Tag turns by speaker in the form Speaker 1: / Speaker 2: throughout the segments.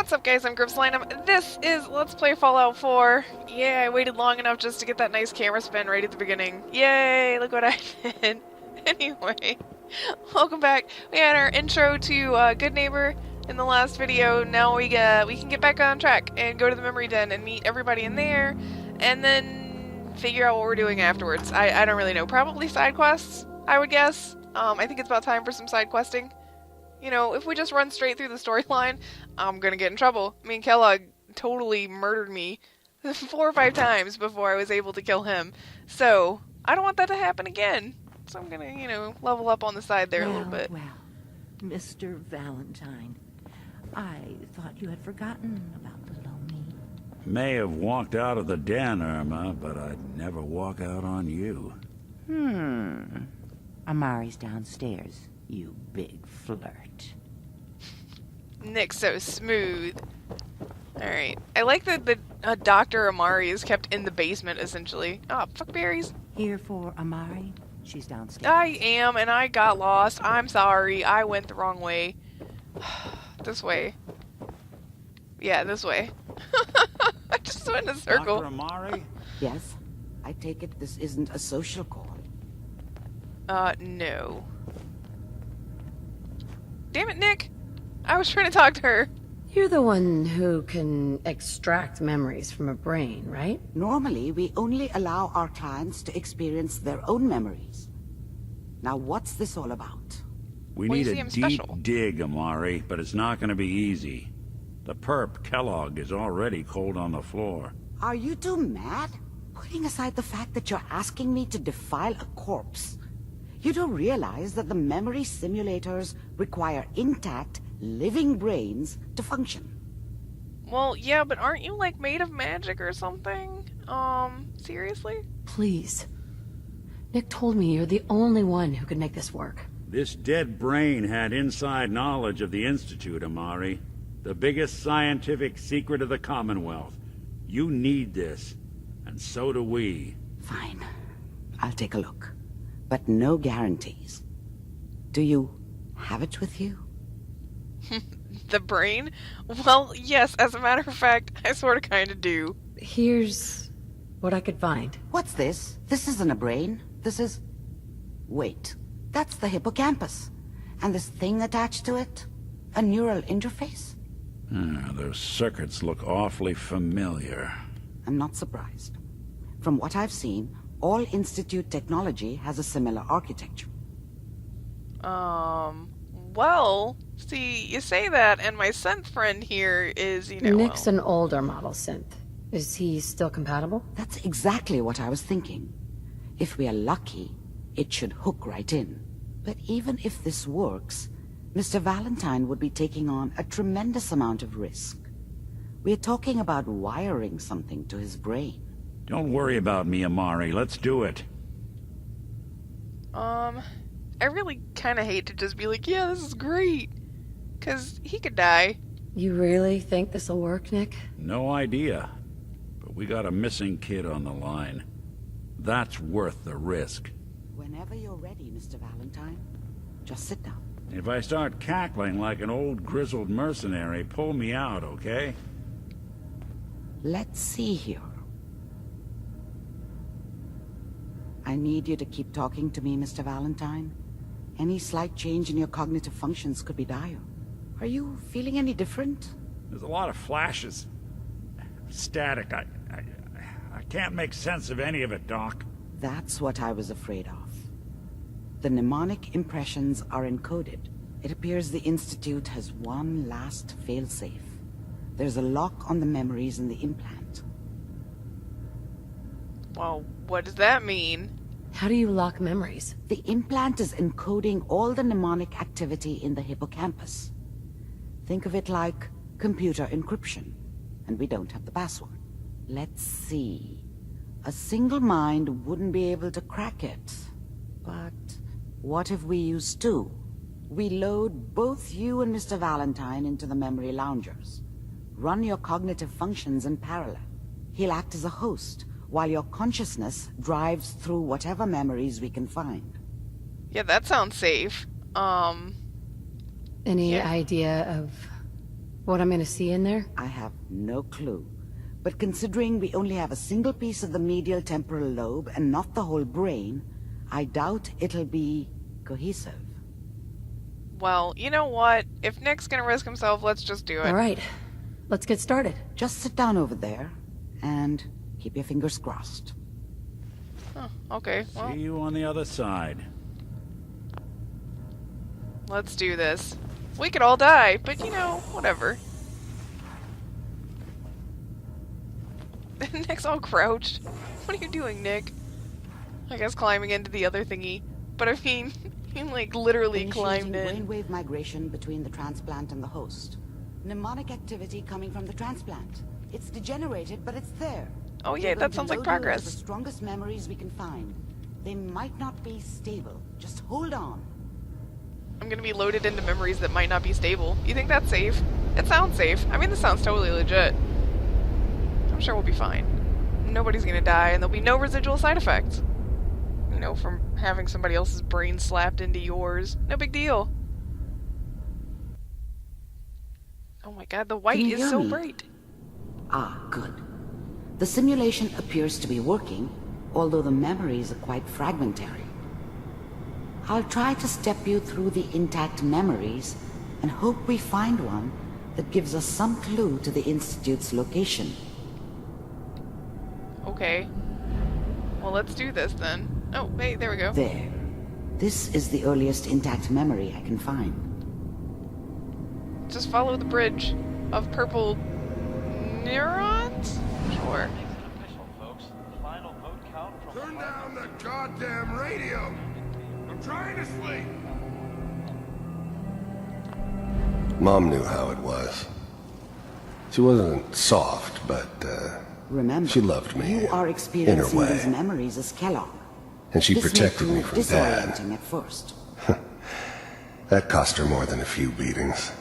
Speaker 1: What's up, guys? I'm Grif. This is Let's Play Fallout 4. Yeah, I waited long enough just to get that nice camera spin right at the beginning. Yay, look what I did. Anyway, welcome back. We had our intro to Good Neighbor in the last video. Now we can get back on track and go to the memory den and meet everybody in there, and then figure out what we're doing afterwards. I don't really know. Probably side quests, I would guess. I think it's about time for some side questing. You know, if we just run straight through the storyline, I'm gonna get in trouble. I mean, Kellogg totally murdered me 4 or 5 times before I was able to kill him. So, I don't want that to happen again. So I'm gonna, you know, level up on the side there a little bit.
Speaker 2: Well, Mr. Valentine, I thought you had forgotten about little me.
Speaker 3: May have walked out of the den, Irma, but I'd never walk out on you.
Speaker 2: Amari's downstairs, you big flirt.
Speaker 1: Nick's so smooth. Alright. I like that the Dr. Amari is kept in the basement, essentially. Oh, fuck berries.
Speaker 2: Here for Amari? She's downstairs.
Speaker 1: I am, and I got lost. I'm sorry. I went the wrong way. This way. Yeah, this way. I just went in a circle.
Speaker 3: Dr. Amari?
Speaker 4: Yes? I take it this isn't a social call.
Speaker 1: No. Damn it, Nick! I was trying to talk to her.
Speaker 5: You're the one who can extract memories from a brain, right?
Speaker 4: Normally, we only allow our clients to experience their own memories. Now, what's this all about?
Speaker 3: We
Speaker 1: Well, you
Speaker 3: need
Speaker 1: see,
Speaker 3: a
Speaker 1: I'm
Speaker 3: deep
Speaker 1: special.
Speaker 3: dig, Amari, but it's not going to be easy. The perp, Kellogg, is already cold on the floor.
Speaker 4: Are you two mad? Putting aside the fact that you're asking me to defile a corpse, you don't realize that the memory simulators require intact, living brains to function.
Speaker 1: Well, yeah, but aren't you, like, made of magic or something? Seriously?
Speaker 5: Please. Nick told me you're the only one who could make this work.
Speaker 3: This dead brain had inside knowledge of the Institute, Amari. The biggest scientific secret of the Commonwealth. You need this, and so do we.
Speaker 4: Fine. I'll take a look. But no guarantees. Do you have it with you?
Speaker 1: The brain? Well, yes, as a matter of fact, I sorta kinda do.
Speaker 5: Here's what I could find.
Speaker 4: What's this? This isn't a brain. This is... Wait. That's the hippocampus. And this thing attached to it? A neural interface?
Speaker 3: Those circuits look awfully familiar.
Speaker 4: I'm not surprised. From what I've seen, all Institute technology has a similar architecture.
Speaker 1: Well, see, you say that, and my synth friend here is, you know...
Speaker 5: Nick's an older model synth. Is he still compatible?
Speaker 4: That's exactly what I was thinking. If we are lucky, it should hook right in. But even if this works, Mr. Valentine would be taking on a tremendous amount of risk. We're talking about wiring something to his brain.
Speaker 3: Don't worry about me, Amari. Let's do it.
Speaker 1: I really kinda hate to just be like, yeah, this is great. 'Cause he could die.
Speaker 5: You really think this'll work, Nick?
Speaker 3: No idea. But we got a missing kid on the line. That's worth the risk.
Speaker 4: Whenever you're ready, Mr. Valentine, just sit down.
Speaker 3: If I start cackling like an old grizzled mercenary, pull me out, okay?
Speaker 4: Let's see here. I need you to keep talking to me, Mr. Valentine. Any slight change in your cognitive functions could be dire. Are you feeling any different?
Speaker 3: There's a lot of flashes. Static. I can't make sense of any of it, Doc.
Speaker 4: That's what I was afraid of. The mnemonic impressions are encoded. It appears the Institute has one last failsafe. There's a lock on the memories in the implant.
Speaker 1: Well, what does that mean?
Speaker 5: How do you lock memories?
Speaker 4: The implant is encoding all the mnemonic activity in the hippocampus. Think of it like computer encryption, and we don't have the password. Let's see. A single mind wouldn't be able to crack it. But what if we use 2? We load both you and Mr. Valentine into the memory loungers. Run your cognitive functions in parallel. He'll act as a host, while your consciousness drives through whatever memories we can find.
Speaker 1: Yeah, that sounds safe.
Speaker 5: Any
Speaker 1: Yeah.
Speaker 5: idea of What I'm gonna see in there?
Speaker 4: I have no clue. But considering we only have a single piece of the medial temporal lobe and not the whole brain, I doubt it'll be cohesive.
Speaker 1: Well, you know what? If Nick's gonna risk himself, let's just do it.
Speaker 5: All right, let's get started.
Speaker 4: Just sit down over there and keep your fingers crossed.
Speaker 1: Huh, okay, well,
Speaker 3: See you on the other side.
Speaker 1: let's do this. We could all die, but you know, whatever. Nick's all crouched. What are you doing, Nick? I guess climbing into the other thingy. But I mean, he like literally climbed in.
Speaker 4: Brainwave migration between the transplant and the host. Mnemonic activity coming from the transplant. It's degenerated, but it's there.
Speaker 1: Oh yeah, that sounds like
Speaker 4: The
Speaker 1: progress.
Speaker 4: strongest memories we can find. They might not be stable. Just hold on.
Speaker 1: I'm gonna be loaded into memories that might not be stable. You think that's safe? It sounds safe. I mean, this sounds totally legit. I'm sure we'll be fine. Nobody's gonna die, and there'll be no residual side effects. You know, from having somebody else's brain slapped into yours. No big deal. Oh my god, the white
Speaker 4: Can you
Speaker 1: is
Speaker 4: hear
Speaker 1: so
Speaker 4: me?
Speaker 1: bright.
Speaker 4: Ah, good. The simulation appears to be working, although the memories are quite fragmentary. I'll try to step you through the intact memories and hope we find one that gives us some clue to the Institute's location.
Speaker 1: Okay. Well, let's do this then. Oh, hey, there we go.
Speaker 4: There. This is the earliest intact memory I can find.
Speaker 1: Just follow the bridge of purple neurons? Sure.
Speaker 6: Turn down the goddamn radio! I'm trying to sleep! Mom knew how it was. She wasn't soft, but,
Speaker 4: Remember,
Speaker 6: she loved me
Speaker 4: you are
Speaker 6: in her
Speaker 4: experiencing
Speaker 6: way.
Speaker 4: these memories as Kellogg.
Speaker 6: And she
Speaker 4: This
Speaker 6: protected
Speaker 4: may
Speaker 6: me
Speaker 4: prove
Speaker 6: from Dad.
Speaker 4: disorienting at first.
Speaker 6: That cost her more than a few beatings.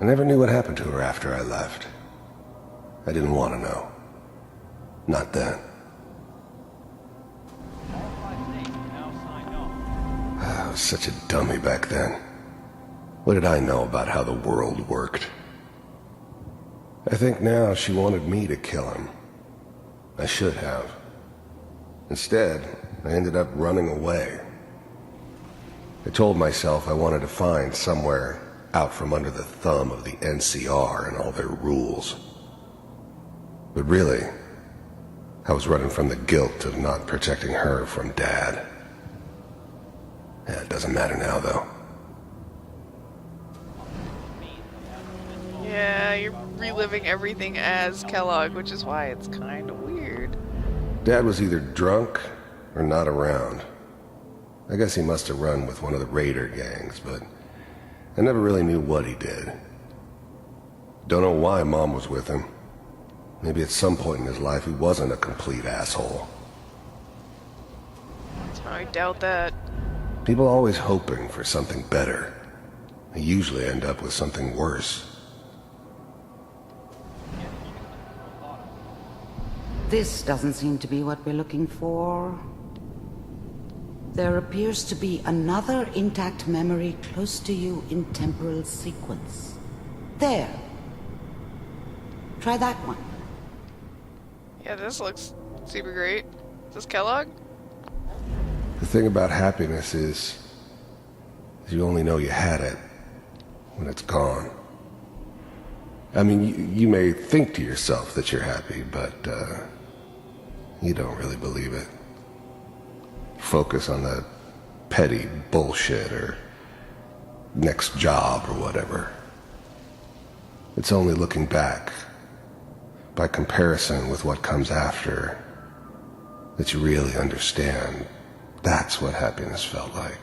Speaker 6: I never knew what happened to her after I left. I didn't want to know. Not then. I was such a dummy back then. What did I know about how the world worked? I think now she wanted me to kill him. I should have. Instead, I ended up running away. I told myself I wanted to find somewhere out from under the thumb of the NCR and all their rules. But really, I was running from the guilt of not protecting her from Dad. Yeah, it doesn't matter now, though.
Speaker 1: Yeah, you're reliving everything as Kellogg, which is why it's kind of weird.
Speaker 6: Dad was either drunk or not around. I guess he must have run with one of the raider gangs, but I never really knew what he did. Don't know why Mom was with him. Maybe at some point in his life he wasn't a complete asshole.
Speaker 1: I doubt that.
Speaker 6: People always hoping for something better. They usually end up with something worse.
Speaker 4: This doesn't seem to be what we're looking for. There appears to be another intact memory close to you in temporal sequence. There. Try that one.
Speaker 1: Yeah, this looks super great. Is this Kellogg?
Speaker 6: The thing about happiness is you only know you had it when it's gone. I mean, you may think to yourself that you're happy, but you don't really believe it. Focus on the petty bullshit or next job or whatever. It's only looking back, by comparison with what comes after, that you really understand. That's what happiness felt like.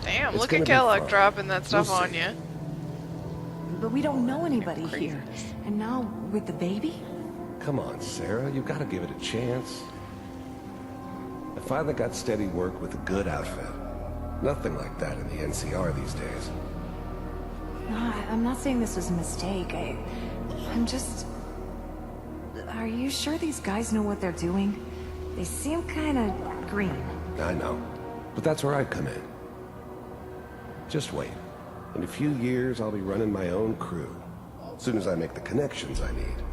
Speaker 1: Damn,
Speaker 6: It's
Speaker 1: look
Speaker 6: gonna
Speaker 1: at
Speaker 6: be
Speaker 1: Kellogg
Speaker 6: fun.
Speaker 1: dropping that stuff
Speaker 6: We'll
Speaker 1: on
Speaker 6: see.
Speaker 1: you.
Speaker 7: But we don't know anybody here. And now, with the baby?
Speaker 8: Come on, Sarah, you've got to give it a chance. I finally got steady work with a good outfit. Nothing like that in the NCR these days.
Speaker 7: No, I'm not saying this was a mistake. I'm just... Are you sure these guys know what they're doing? They seem kind of green.
Speaker 8: I know, but that's where I come in. Just wait. In a few years, I'll be running my own crew. As soon as I make the connections I need.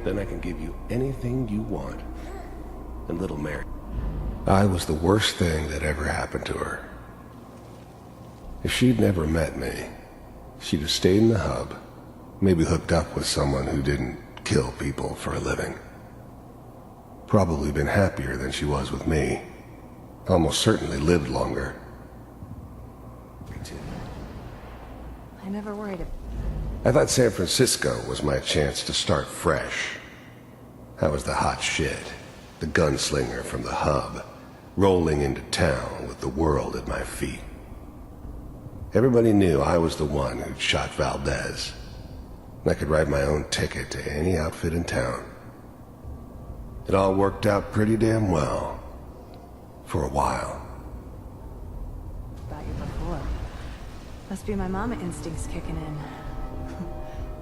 Speaker 8: Then I can give you anything you want. And little Mary. I was the worst thing that ever happened to her. If she'd never met me, she'd have stayed in the hub, maybe hooked up with someone who didn't kill people for a living. Probably been happier than she was with me. Almost certainly lived longer.
Speaker 7: I never worried.
Speaker 8: I thought San Francisco was my chance to start fresh. I was the hot shit, the gunslinger from the hub, rolling into town with the world at my feet. Everybody knew I was the one who'd shot Valdez. I could write my own ticket to any outfit in town. It all worked out pretty damn well. For a while.
Speaker 7: About you before. Must be my mama instincts kicking in.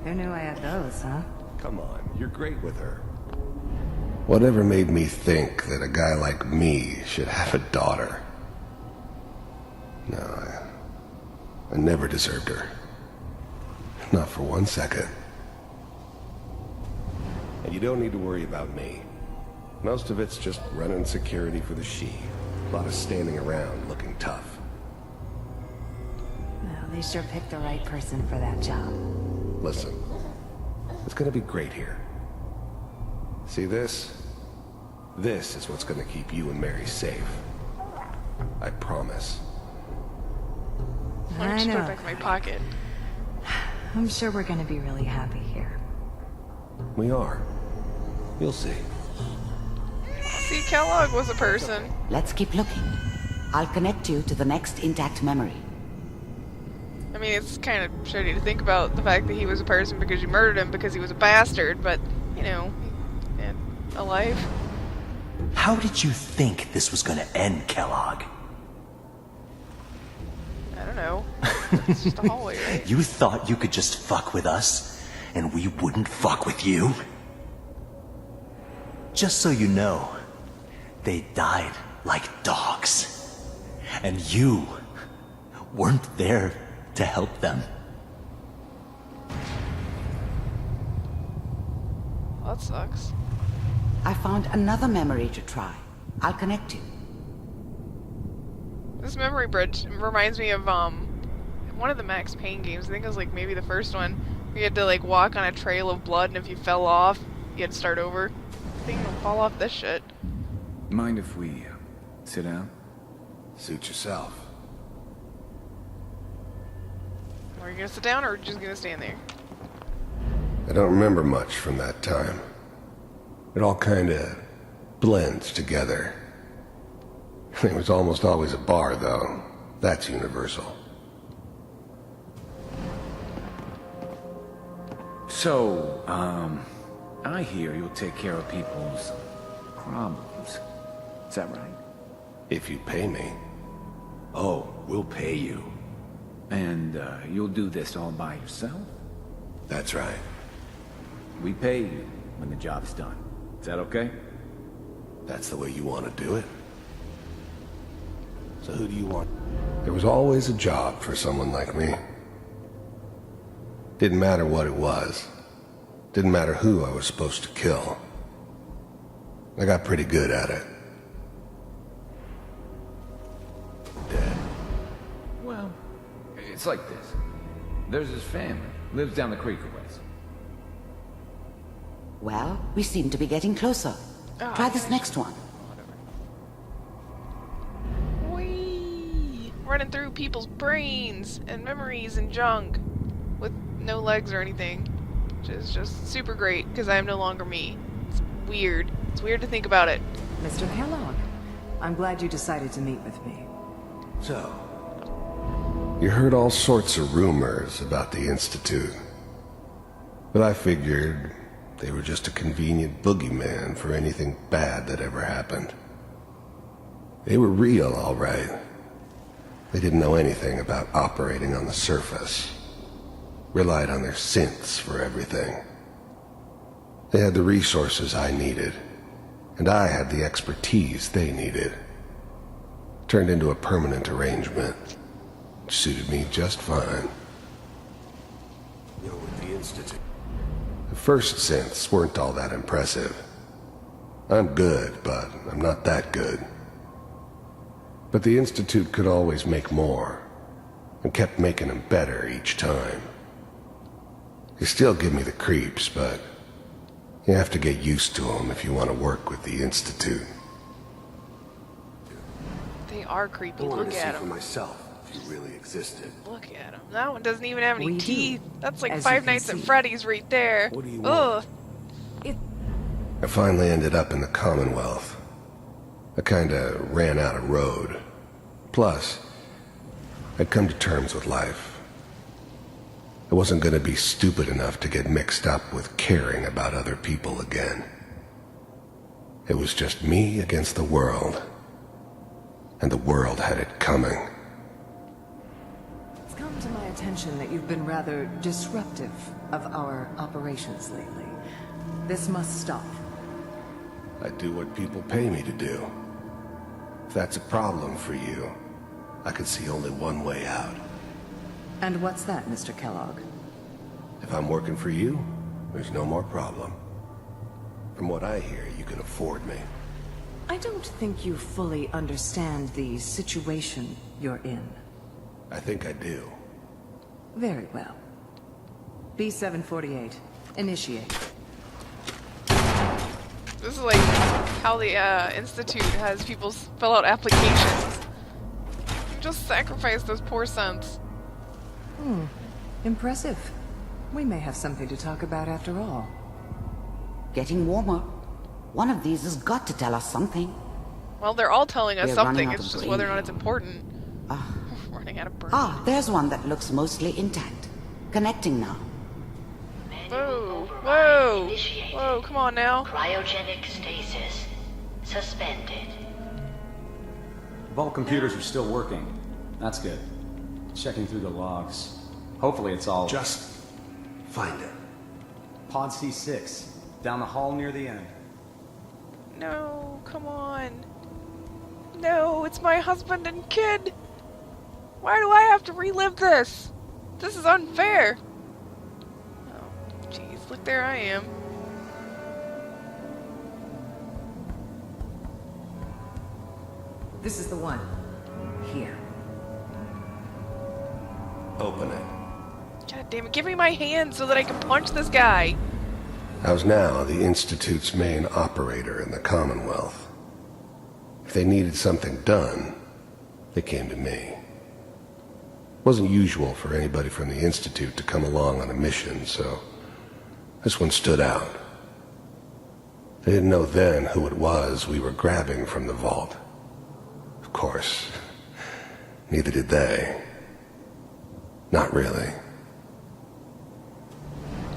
Speaker 7: Who knew I had those, huh?
Speaker 8: Come on, you're great with her. Whatever made me think that a guy like me should have a daughter? No, I never deserved her. Not for 1 second. And you don't need to worry about me. Most of it's just running security for the she. A lot of standing around looking tough.
Speaker 7: Well, they sure picked the right person for that job.
Speaker 8: Listen, it's gonna be great here. See this? This is what's gonna keep you and Mary safe. I promise.
Speaker 1: Let me
Speaker 7: I
Speaker 1: just put it
Speaker 7: know.
Speaker 1: back in my pocket.
Speaker 7: I'm sure we're gonna be really happy here.
Speaker 8: We are. You'll see.
Speaker 1: See, Kellogg was a person.
Speaker 4: Let's keep looking. I'll connect you to the next intact memory.
Speaker 1: I mean, it's kind of shitty to think about the fact that he was a person because you murdered him because he was a bastard, but, you know, and alive.
Speaker 9: How did you think this was gonna end, Kellogg?
Speaker 1: I don't know. It's just a hallway, right?
Speaker 9: You thought you could just fuck with us, and we wouldn't fuck with you? Just so you know, they died like dogs. And you weren't there to help them.
Speaker 1: Well, that sucks.
Speaker 4: I found another memory to try. I'll connect you.
Speaker 1: This memory bridge reminds me of one of the Max Payne games. I think it was like maybe the first one. You had to like walk on a trail of blood, and if you fell off, you had to start over. I think you'll fall off this shit.
Speaker 10: Mind if we sit down?
Speaker 8: Suit yourself.
Speaker 1: Are you gonna sit down or are you just gonna stand there?
Speaker 8: I don't remember much from that time. It all kinda blends together. It was almost always a bar, though. That's universal.
Speaker 10: So, I hear you'll take care of people's problems. Is that right?
Speaker 8: If you pay me.
Speaker 9: Oh, we'll pay you.
Speaker 10: And, you'll do this all by yourself?
Speaker 8: That's right.
Speaker 10: We pay you when the job's done. Is that okay?
Speaker 8: That's the way you want to do it. So who do you want? There was always a job for someone like me. Didn't matter what it was. Didn't matter who I was supposed to kill. I got pretty good at it. Dead.
Speaker 10: Well, it's like this. There's his family. Lives down the creek a ways.
Speaker 4: Well, we seem to be getting closer. Try this next one.
Speaker 1: Whee! Running through people's brains and memories and junk with no legs or anything. Which is just super great because I am no longer me. It's weird. It's weird to think about it.
Speaker 7: Mr. Kellogg, I'm glad you decided to meet with me.
Speaker 8: So, you heard all sorts of rumors about the Institute. But I figured they were just a convenient boogeyman for anything bad that ever happened. They were real, all right. They didn't know anything about operating on the surface. Relied on their synths for everything. They had the resources I needed, and I had the expertise they needed. Turned into a permanent arrangement.
Speaker 6: which suited me just fine. You're with the Institute. The first synths weren't all that impressive. I'm good, but I'm not that good. But the Institute could always make more, and kept making them better each time. They still give me the creeps, but you have to get used to them if you want to work with the Institute.
Speaker 1: They are creepy.
Speaker 8: I wanted
Speaker 1: Look
Speaker 8: to see
Speaker 1: at
Speaker 8: for
Speaker 1: them.
Speaker 8: myself if you really existed.
Speaker 1: Look at him. That one doesn't even have any
Speaker 2: We do,
Speaker 1: teeth. That's like
Speaker 2: as you
Speaker 1: Five
Speaker 2: can
Speaker 1: Nights at
Speaker 2: see.
Speaker 1: Freddy's right there.
Speaker 8: What do you
Speaker 1: Ugh.
Speaker 8: want?
Speaker 6: I finally ended up in the Commonwealth. I kinda ran out of road. Plus, I'd come to terms with life. I wasn't gonna be stupid enough to get mixed up with caring about other people again. It was just me against the world. And the world had it coming.
Speaker 7: It's come to my attention that you've been rather disruptive of our operations lately. This must stop.
Speaker 6: I do what people pay me to do. If that's a problem for you, I could see only one way out.
Speaker 7: And what's that, Mr. Kellogg?
Speaker 6: If I'm working for you, there's no more problem. From what I hear, you can afford me.
Speaker 7: I don't think you fully understand the situation you're in.
Speaker 6: I think I do.
Speaker 7: Very well. B-748, initiate.
Speaker 1: This is like how the Institute has people fill out applications. You just sacrifice those poor sons.
Speaker 7: Impressive. We may have something to talk about after all.
Speaker 4: Getting warmer. One of these has got to tell us something.
Speaker 1: Well, they're all telling us
Speaker 4: We're
Speaker 1: something.
Speaker 4: running out
Speaker 1: It's
Speaker 4: of
Speaker 1: just
Speaker 4: brain
Speaker 1: whether or not
Speaker 4: now.
Speaker 1: it's important. Running out of brain.
Speaker 4: Ah, there's one that looks mostly intact. Connecting now.
Speaker 1: Whoa, whoa, whoa! Come on now.
Speaker 11: Cryogenic stasis. Suspended.
Speaker 12: Vault computers are still working. That's good. Checking through the logs. Hopefully it's all...
Speaker 8: Just find it.
Speaker 12: Pod C6. Down the hall near the end.
Speaker 1: No, come on. No, it's my husband and kid. Why do I have to relive this? This is unfair. Oh, jeez, look, there I am.
Speaker 7: This is the one. Here.
Speaker 6: Open it.
Speaker 1: God damn it, give me my hand so that I can punch this guy.
Speaker 6: I was now the Institute's main operator in the Commonwealth. If they needed something done, they came to me. It wasn't usual for anybody from the Institute to come along on a mission, so this one stood out. They didn't know then who it was we were grabbing from the vault. Of course, neither did they. Not really.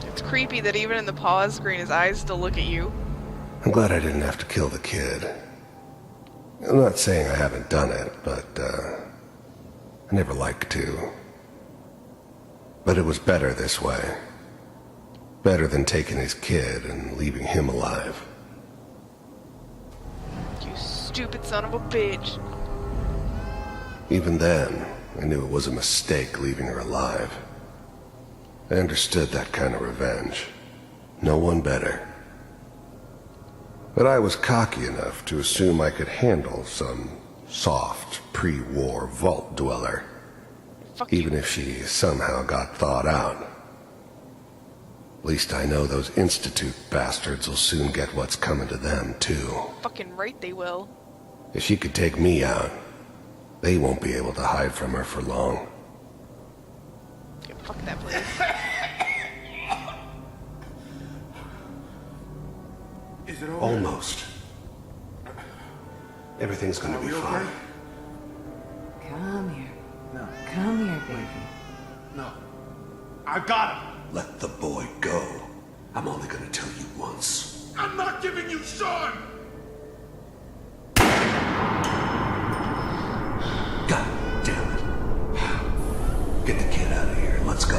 Speaker 1: It's creepy that even in the pause screen, his eyes still look at you.
Speaker 6: I'm glad I didn't have to kill the kid. I'm not saying I haven't done it, but, I never liked to. But it was better this way. Better than taking his kid and leaving him alive.
Speaker 1: You stupid son of a bitch.
Speaker 6: Even then, I knew it was a mistake leaving her alive. I understood that kind of revenge. No one better. But I was cocky enough to assume I could handle some soft, pre-war vault dweller.
Speaker 1: Fuck
Speaker 6: Even
Speaker 1: you.
Speaker 6: if she somehow got thawed out. At least I know those Institute bastards will soon get what's coming to them, too.
Speaker 1: Fucking right they will.
Speaker 6: If she could take me out, they won't be able to hide from her for long.
Speaker 1: Yeah, fuck that place.
Speaker 8: Is it over?
Speaker 6: Almost. Everything's gonna be fine.
Speaker 7: Come here.
Speaker 10: No.
Speaker 7: Come here, baby.
Speaker 10: No. I got him!
Speaker 6: Let the boy go. I'm only gonna tell you once.
Speaker 10: I'm not giving you Shaun!
Speaker 6: God damn it. Get the kid out of here. Let's go.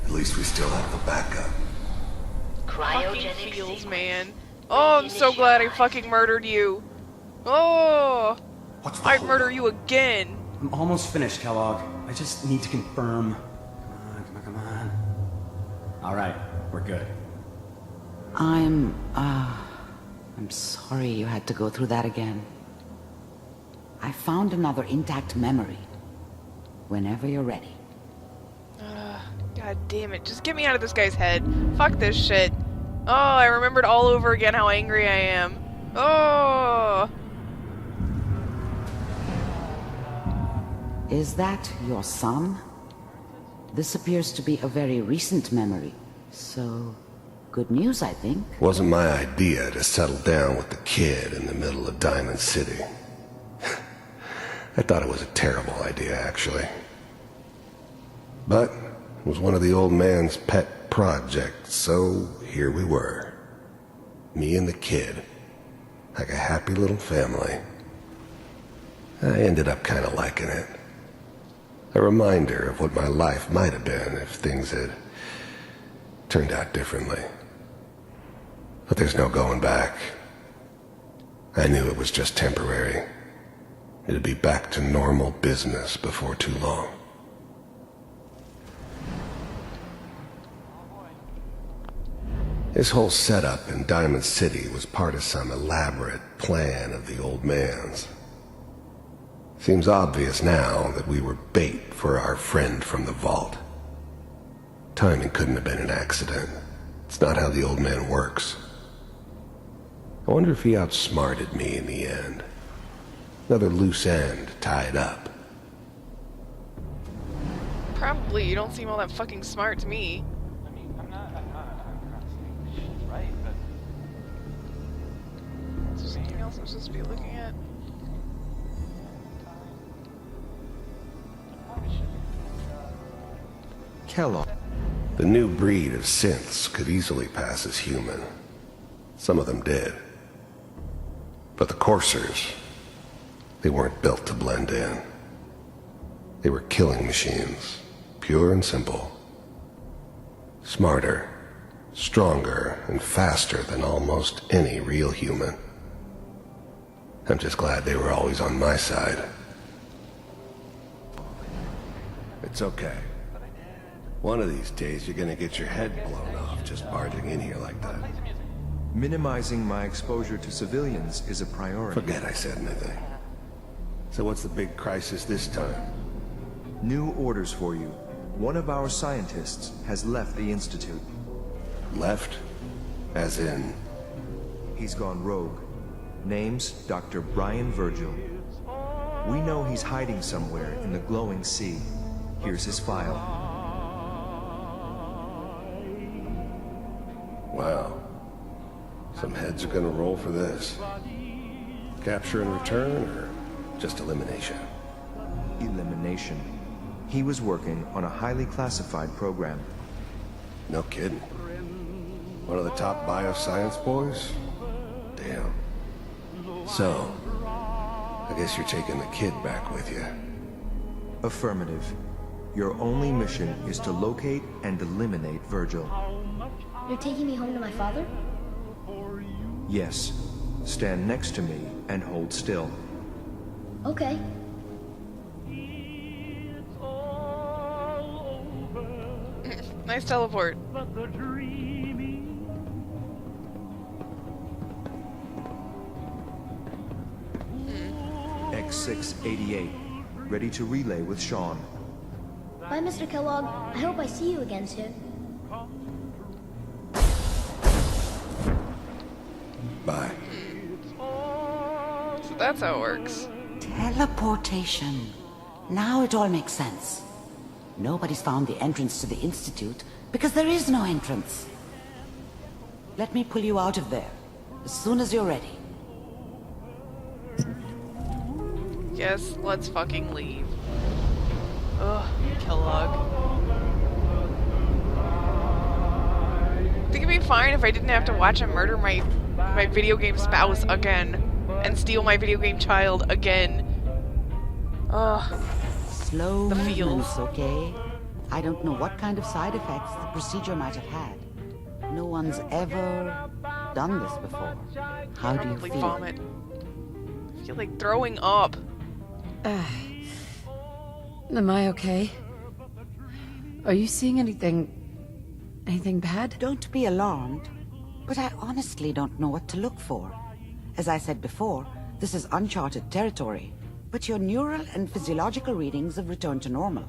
Speaker 6: At least we still have the backup.
Speaker 1: Fucking
Speaker 11: Cryogenic
Speaker 1: feels,
Speaker 11: sequence.
Speaker 1: man. Oh, I'm so glad I fucking murdered you. Oh,
Speaker 6: What's the
Speaker 1: I'd
Speaker 6: hold
Speaker 1: murder
Speaker 6: up?
Speaker 1: you again.
Speaker 12: I'm almost finished, Kellogg. I just need to confirm. Come on. All right, we're good.
Speaker 4: I'm sorry you had to go through that again. I found another intact memory. Whenever you're ready.
Speaker 1: God damn it. Just get me out of this guy's head. Fuck this shit. Oh, I remembered all over again how angry I am. Oh!
Speaker 4: Is that your son? This appears to be a very recent memory. So, good news, I think.
Speaker 8: Wasn't my idea to settle down with the kid in the middle of Diamond City. I thought it was a terrible idea, actually. But it was one of the old man's pet projects, so here we were. Me and the kid. Like a happy little family. I ended up kind of liking it. A reminder of what my life might have been if things had turned out differently. But there's no going back. I knew it was just temporary. It'd be back to normal business before too long. His whole setup in Diamond City was part of some elaborate plan of the old man's. Seems obvious now that we were bait for our friend from the vault. Timing couldn't have been an accident. It's not how the old man works. I wonder if he outsmarted me in the end. Another loose end tied up.
Speaker 1: Probably. You don't seem all that fucking smart to me.
Speaker 13: I mean, I'm not saying shit, right? But
Speaker 1: is there something else I'm supposed to be looking at?
Speaker 8: Kellogg. The new breed of synths could easily pass as human. Some of them did. But the coursers, they weren't built to blend in. They were killing machines, pure and simple. Smarter, stronger, and faster than almost any real human. I'm just glad they were always on my side. It's okay. One of these days, you're gonna get your head blown off just barging in here like that.
Speaker 14: Minimizing my exposure to civilians is a priority.
Speaker 8: Forget I said anything. So what's the big crisis this time?
Speaker 14: New orders for you. One of our scientists has left the Institute.
Speaker 8: Left? As in?
Speaker 14: He's gone rogue. Name's Dr. Brian Virgil. We know he's hiding somewhere in the glowing sea. Here's his file.
Speaker 8: Wow. Some heads are gonna roll for this. Capture and return, or just elimination?
Speaker 14: Elimination. He was working on a highly classified program.
Speaker 8: No kidding. One of the top bioscience boys? Damn. So, I guess you're taking the kid back with you.
Speaker 14: Affirmative. Your only mission is to locate and eliminate Virgil.
Speaker 15: You're taking me home to my father?
Speaker 14: Yes. Stand next to me and hold still.
Speaker 15: Okay.
Speaker 1: Nice teleport.
Speaker 14: X688. Ready to relay with Shaun.
Speaker 15: Bye, Mr. Kellogg. I hope I see you again soon.
Speaker 8: Bye.
Speaker 1: So that's how it works.
Speaker 4: Teleportation. Now it all makes sense. Nobody's found the entrance to the Institute because there is no entrance. Let me pull you out of there as soon as you're ready.
Speaker 1: Yes, let's fucking leave. Ugh, Kellogg. I think it'd be fine if I didn't have to watch him murder my video game spouse again and steal my video game child again. Ugh.
Speaker 4: Slow
Speaker 1: The
Speaker 4: movements,
Speaker 1: feels.
Speaker 4: okay? I don't know what kind of side effects the procedure might have had. No one's ever done this before. How do you
Speaker 1: Probably
Speaker 4: feel?
Speaker 1: vomit. I feel like throwing up.
Speaker 5: Am I okay? Are you seeing anything bad?
Speaker 4: Don't be alarmed, but I honestly don't know what to look for. As I said before, this is uncharted territory, but your neural and physiological readings have returned to normal.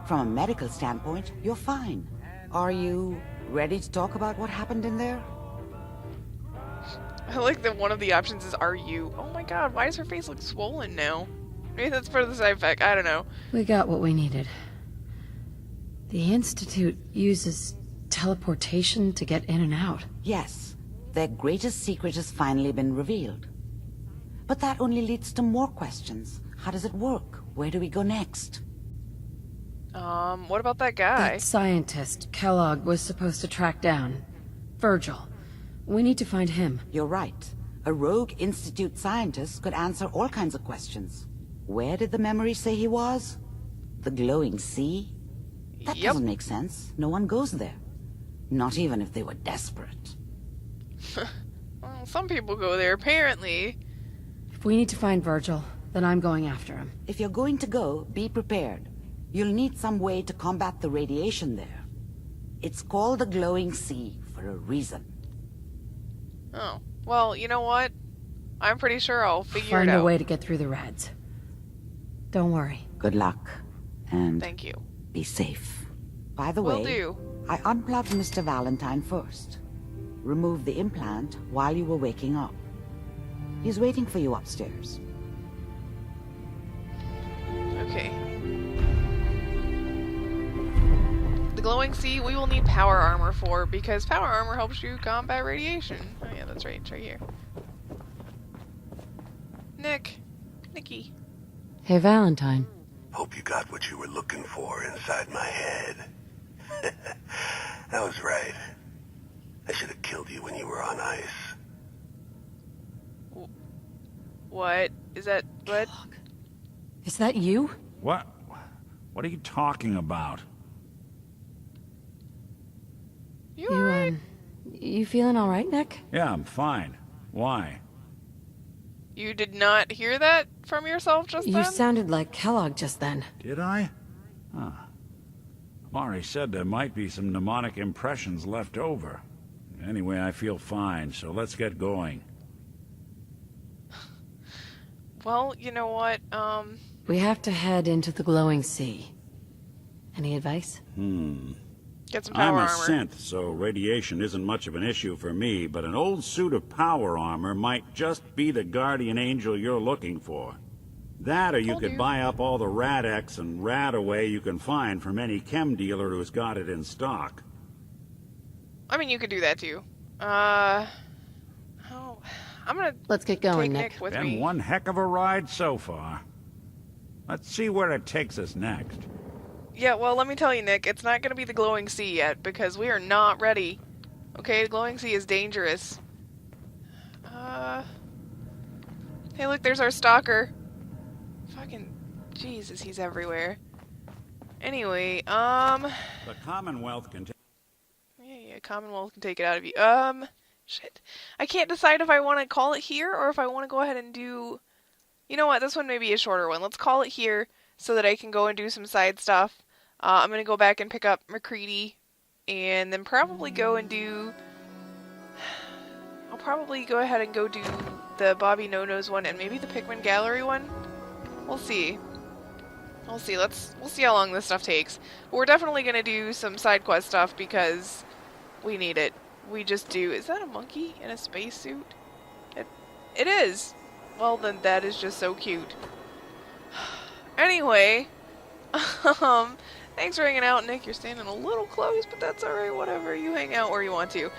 Speaker 4: From a medical standpoint, you're fine. Are you ready to talk about what happened in there?
Speaker 1: I like that one of the options is "Are you?" Oh my god, why does her face look swollen now? Maybe that's part of the side effect, I don't know.
Speaker 5: We got what we needed. The Institute uses teleportation to get in and out.
Speaker 4: Yes, their greatest secret has finally been revealed. But that only leads to more questions. How does it work? Where do we go next?
Speaker 1: What about that guy?
Speaker 5: That scientist Kellogg was supposed to track down. Virgil. We need to find him.
Speaker 4: You're right. A rogue Institute scientist could answer all kinds of questions. Where did the memory say he was? The glowing sea? That doesn't make sense. No one goes there. Not even if they were desperate.
Speaker 1: Well, some people go there, apparently.
Speaker 5: If we need to find Virgil, then I'm going after him.
Speaker 4: If you're going to go, be prepared. You'll need some way to combat the radiation there. It's called the glowing sea for a reason.
Speaker 1: Oh. Well, you know what? I'm pretty sure I'll figure it out.
Speaker 5: Find a way to get through the rads. Don't worry.
Speaker 4: Good luck. And
Speaker 1: thank you.
Speaker 4: Be safe. By the
Speaker 1: Will
Speaker 4: way,
Speaker 1: do.
Speaker 4: I unplugged Mr. Valentine first. Removed the implant while you were waking up. He's waiting for you upstairs.
Speaker 1: Okay. The glowing sea we will need power armor for, because power armor helps you combat radiation. Oh yeah, that's right, it's right here. Nicky.
Speaker 5: Hey, Valentine.
Speaker 8: Hope you got what you were looking for inside my head. That was right. I should have killed you when you were on ice.
Speaker 1: What? Is that... what?
Speaker 5: Is that you?
Speaker 3: What? What are you talking about?
Speaker 1: You alright?
Speaker 5: You feeling alright, Nick?
Speaker 3: Yeah, I'm fine. Why?
Speaker 1: You did not hear that from yourself just then?
Speaker 5: You sounded like Kellogg just then.
Speaker 3: Did I? Huh. Mari said there might be some mnemonic impressions left over. Anyway, I feel fine, so let's get going.
Speaker 1: Well, you know what,
Speaker 5: We have to head into the glowing sea. Any advice?
Speaker 1: Get some power
Speaker 3: I'm a
Speaker 1: armor.
Speaker 3: synth, so radiation isn't much of an issue for me, but an old suit of power armor might just be the guardian angel you're looking for. That, or you could buy up all the Rad-X and Rad-Away you can find from any chem dealer who's got it in stock.
Speaker 1: I mean, you could do that too. I'm gonna...
Speaker 5: Let's get going,
Speaker 1: take
Speaker 5: Nick.
Speaker 1: With
Speaker 3: Been
Speaker 1: me.
Speaker 3: one heck of a ride so far. Let's see where it takes us next.
Speaker 1: Yeah, well, let me tell you, Nick, it's not gonna be the glowing sea yet, because we are not ready. Okay, the glowing sea is dangerous. Hey, look, there's our stalker. Fucking... Jesus, he's everywhere. Anyway,
Speaker 3: The Commonwealth can
Speaker 1: Yeah, Commonwealth can take it out of you. Shit. I can't decide if I want to call it here, or if I want to go ahead and do... You know what, this one may be a shorter one. Let's call it here, so that I can go and do some side stuff. I'm gonna go back and pick up McCready, and then probably go and do... I'll probably go ahead and go do the Bobby No-Nos one, and maybe the Pikmin Gallery one? We'll see. We'll see. We'll see how long this stuff takes. But we're definitely gonna do some side quest stuff, because we need it. We just do. Is that a monkey in a spacesuit? It is! Well, then that is just so cute. Anyway, thanks for hanging out, Nick. You're standing a little close, but that's alright, whatever. You hang out where you want to.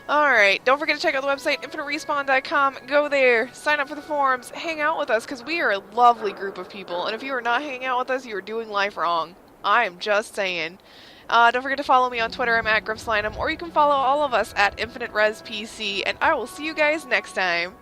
Speaker 1: Alright, don't forget to check out the website, infiniterespawn.com. Go there, sign up for the forums, hang out with us, because we are a lovely group of people. And if you are not hanging out with us, you are doing life wrong. I am just saying. Don't forget to follow me on Twitter. I'm at Grif, or you can follow all of us at InfiniteResPC, and I will see you guys next time.